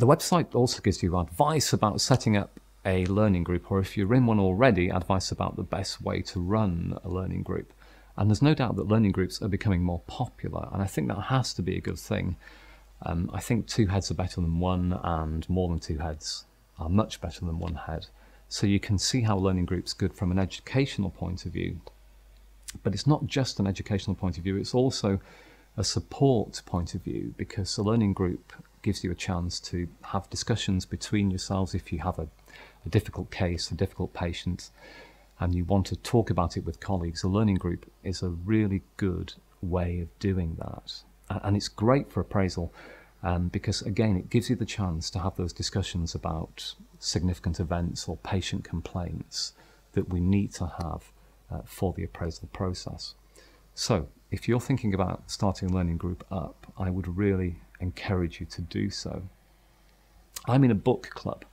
The website also gives you advice about setting up a learning group, or if you're in one already, advice about the best way to run a learning group. And there's no doubt that learning groups are becoming more popular, and I think that has to be a good thing. I think 2 heads are better than 1, and more than 2 heads are much better than 1 head. So you can see how learning groups are good from an educational point of view. But it's not just an educational point of view, it's also a support point of view, because a learning group gives you a chance to have discussions between yourselves if you have a difficult case, a difficult patient, and you want to talk about it with colleagues. A learning group is a really good way of doing that. And it's great for appraisal because, again, it gives you the chance to have those discussions about significant events or patient complaints that we need to have for the appraisal process. So if you're thinking about starting a learning group up, I would really encourage you to do so. I'm in a book club,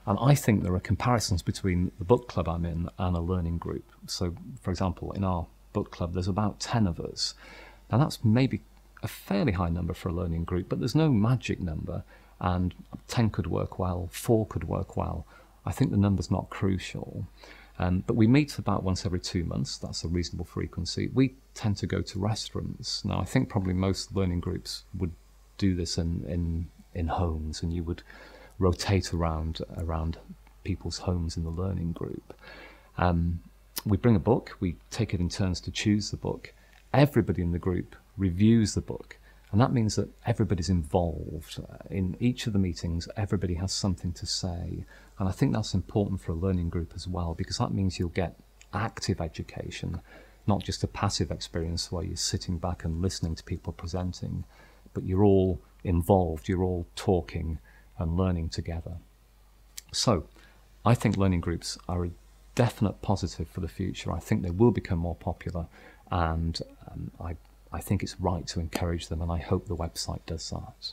and I think there are comparisons between the book club I'm in and a learning group. So, for example, in our book club, there's about 10 of us. Now, that's maybe a fairly high number for a learning group, but there's no magic number, and 10 could work well, 4 could work well. I think the number's not crucial. But we meet about once every 2 months. That's a reasonable frequency. We tend to go to restaurants. Now, I think probably most learning groups would do this in homes, and you would rotate around people's homes in the learning group. We bring a book, we take it in turns to choose the book. Everybody in the group reviews the book, and that means that everybody's involved. In each of the meetings, everybody has something to say, and I think that's important for a learning group as well, because that means you'll get active education, not just a passive experience where you're sitting back and listening to people presenting, but you're all involved, you're all talking and learning together. So I think learning groups are a definite positive for the future. I think they will become more popular, and I think it's right to encourage them, and I hope the website does that.